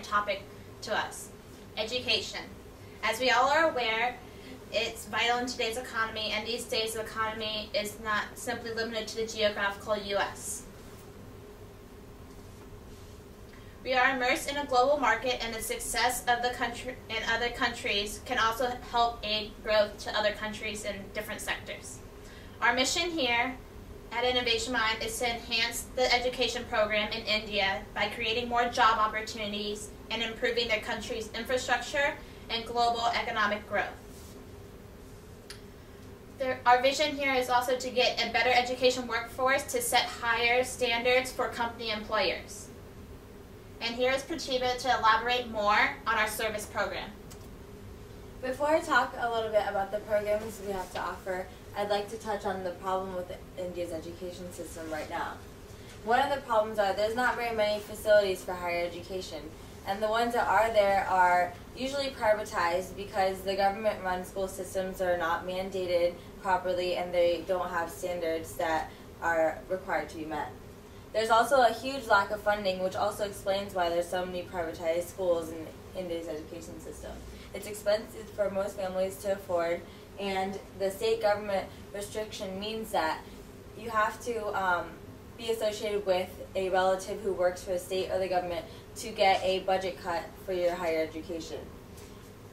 important topic to us, education. As we all are aware, it's vital in today's economy, and these days the economy is not simply limited to the geographical U.S. We are immersed in a global market, and the success of the country in other countries can also help aid growth to other countries in different sectors. Our mission here at Innovation Mind is to enhance the education program in India by creating more job opportunities and improving their country's infrastructure and global economic growth. Our vision here is also to get a better education workforce to set higher standards for company employers. And here is Pratibha to elaborate more on our service program. Before I talk a little bit about the programs we have to offer, I'd like to touch on the problem with India's education system right now. One of the problems are there's not very many facilities for higher education, and the ones that are there are usually privatized because the government-run school systems are not mandated properly and they don't have standards that are required to be met. There's also a huge lack of funding, which also explains why there's so many privatized schools in India's education system. It's expensive for most families to afford, and the state government restriction means that you have to be associated with a relative who works for the state or the government to get a budget cut for your higher education.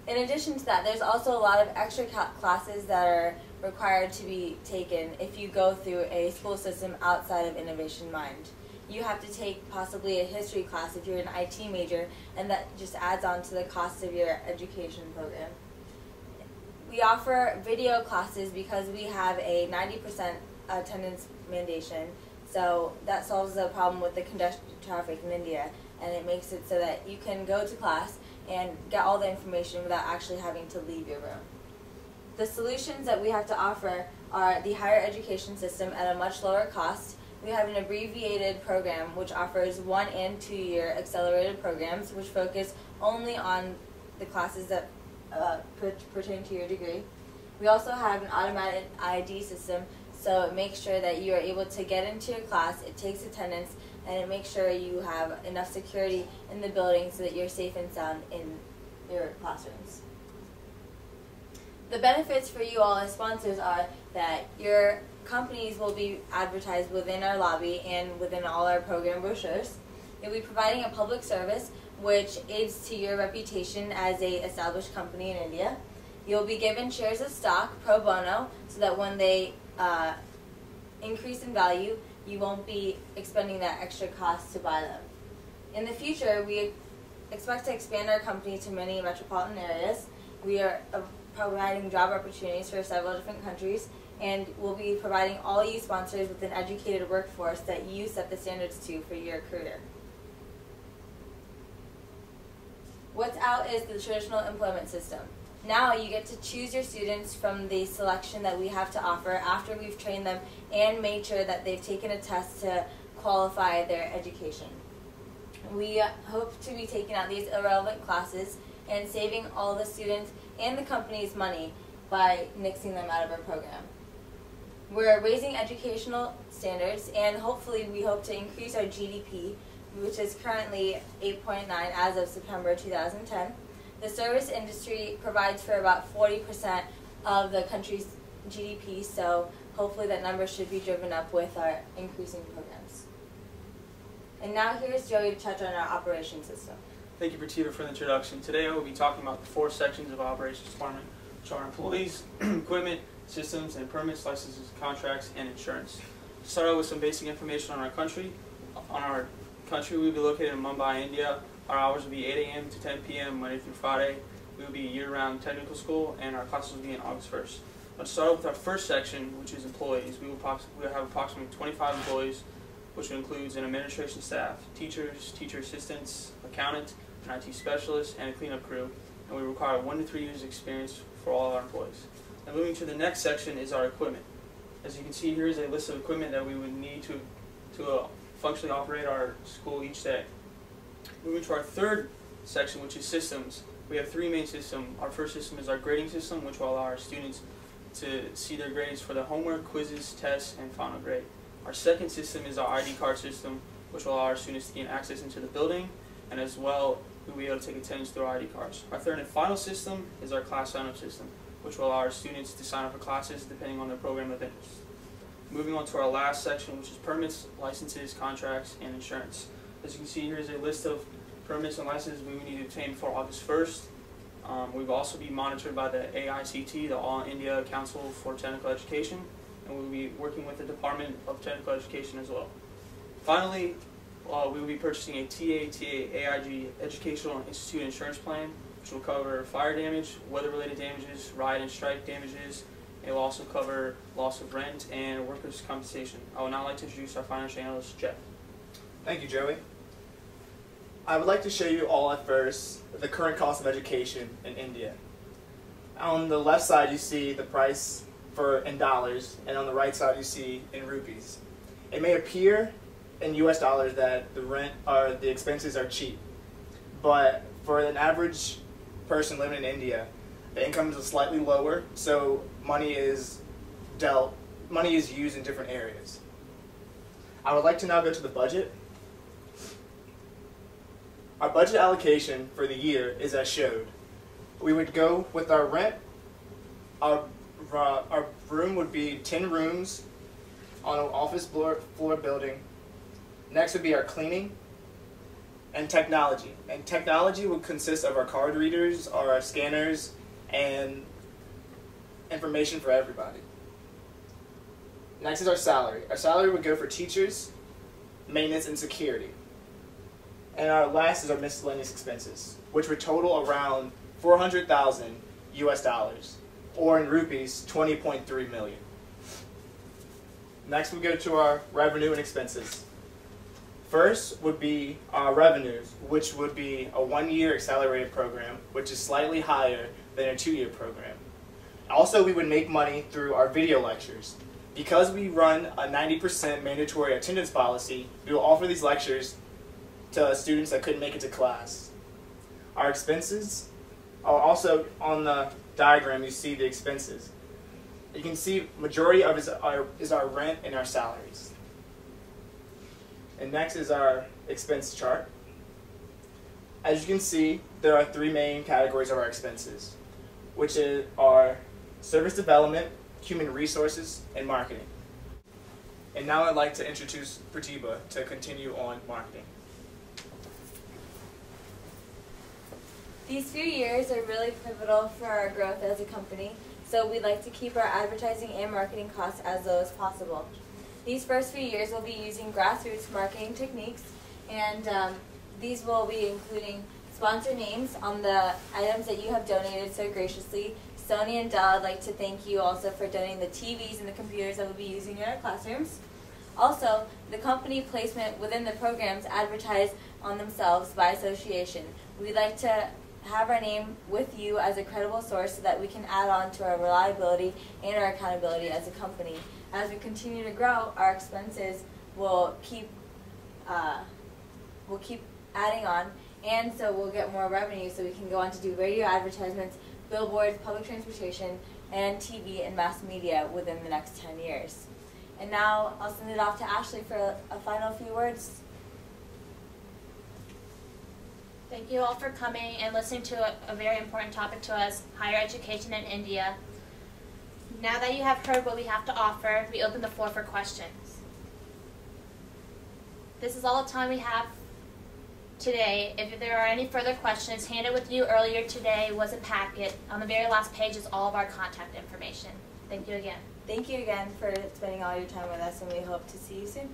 In addition to that, there's also a lot of extra classes that are required to be taken if you go through a school system outside of Innovation Mind. You have to take possibly a history class if you're an IT major, and that just adds on to the cost of your education program. We offer video classes because we have a 90% attendance mandation, so that solves the problem with the congested traffic in India, and it makes it so that you can go to class and get all the information without actually having to leave your room. The solutions that we have to offer are the higher education system at a much lower cost. We have an abbreviated program which offers 1 and 2 year accelerated programs which focus only on the classes that pertain to your degree. We also have an automated ID system, so it makes sure that you are able to get into your class, it takes attendance, and it makes sure you have enough security in the building so that you're safe and sound in your classrooms. The benefits for you all as sponsors are that your companies will be advertised within our lobby and within all our program brochures. You'll be providing a public service which aids to your reputation as an established company in India. You'll be given shares of stock pro bono so that when they increase in value, you won't be expending that extra cost to buy them. In the future, we expect to expand our company to many metropolitan areas. We are providing job opportunities for several different countries, and we'll be providing all you sponsors with an educated workforce that you set the standards to for your career. What's out is the traditional employment system. Now you get to choose your students from the selection that we have to offer after we've trained them and made sure that they've taken a test to qualify their education. We hope to be taking out these irrelevant classes and saving all the students and the company's money by nixing them out of our program. We're raising educational standards, and hopefully we hope to increase our GDP, which is currently 8.9 as of September 2010. The service industry provides for about 40% of the country's GDP, so hopefully that number should be driven up with our increasing programs. And now here's Joey to touch on our operations system. Thank you, Pratibha, for the introduction. Today I will be talking about the 4 sections of our operations department, which are employees, equipment, systems, and permits, licenses, contracts, and insurance. To start out with some basic information on our country. We will be located in Mumbai, India. Our hours will be 8 a.m. to 10 p.m. Monday through Friday. We will be a year-round technical school, and our classes will be on August 1st. Let's start with our first section, which is employees. We will have approximately 25 employees, which includes an administration staff, teachers, teacher assistants, accountant, an IT specialist, and a cleanup crew, and we require 1 to 3 years experience for all our employees. Now moving to the next section is our equipment. As you can see, here is a list of equipment that we would need to functionally operate our school each day. Moving to our third section, which is systems, we have 3 main systems. Our first system is our grading system, which will allow our students to see their grades for the homework, quizzes, tests, and final grade. Our second system is our ID card system, which will allow our students to gain access into the building, and as well we will be able to take attendance through our ID cards. Our third and final system is our class sign-up system, which will allow our students to sign up for classes depending on their program of interest. Moving on to our last section, which is permits, licenses, contracts, and insurance. As you can see, here is a list of permits and licenses we need to obtain before August 1st. We will also be monitored by the AICT, the All India Council for Technical Education, and we will be working with the Department of Technical Education as well. Finally, we will be purchasing a AIG Educational Institute Insurance Plan, which will cover fire damage, weather-related damages, riot and strike damages. It will also cover loss of rent and workers' compensation. I would now like to introduce our financial analyst, Jeff. Thank you, Joey. I would like to show you all at first the current cost of education in India. On the left side you see the price in dollars, and on the right side you see in rupees. It may appear in US dollars that the rent or the expenses are cheap, but for an average person living in India, the income is slightly lower, so money is used in different areas. I would like to now go to the budget. Our budget allocation for the year is as showed. We would go with our rent. Our room would be 10 rooms on an office floor building. Next would be our cleaning and technology. And technology would consist of our card readers, our scanners, and information for everybody. Next is our salary. Our salary would go for teachers, maintenance, and security. And our last is our miscellaneous expenses, which would total around 400,000 US dollars, or in rupees, 20.3 million. Next we go to our revenue and expenses. First would be our revenues, which would be a 1-year accelerated program, which is slightly higher than a 2-year program. Also, we would make money through our video lectures. Because we run a 90% mandatory attendance policy, we will offer these lectures to students that couldn't make it to class. Our expenses are also on the diagram. You see the expenses. You can see majority of it is our rent and our salaries. And next is our expense chart. As you can see, there are 3 main categories of our expenses, which are service development, human resources, and marketing. And now I'd like to introduce Pratibha to continue on marketing. These few years are really pivotal for our growth as a company, so we'd like to keep our advertising and marketing costs as low as possible. These first few years we'll be using grassroots marketing techniques, and these will be including sponsor names on the items that you have donated so graciously. Sony and Dell, I'd like to thank you also for donating the TVs and the computers that we'll be using in our classrooms. Also, the company placement within the programs advertise on themselves by association. We'd like to have our name with you as a credible source so that we can add on to our reliability and our accountability as a company. As we continue to grow, our expenses will keep adding on, and so we'll get more revenue so we can go on to do radio advertisements, billboards, public transportation, and TV and mass media within the next 10 years. And now I'll send it off to Ashley for a final few words. Thank you all for coming and listening to a very important topic to us, higher education in India. Now that you have heard what we have to offer, we open the floor for questions. This is all the time we have today. If there are any further questions, handed with you earlier today was a packet. On the very last page is all of our contact information. Thank you again. Thank you again for spending all your time with us, and we hope to see you soon.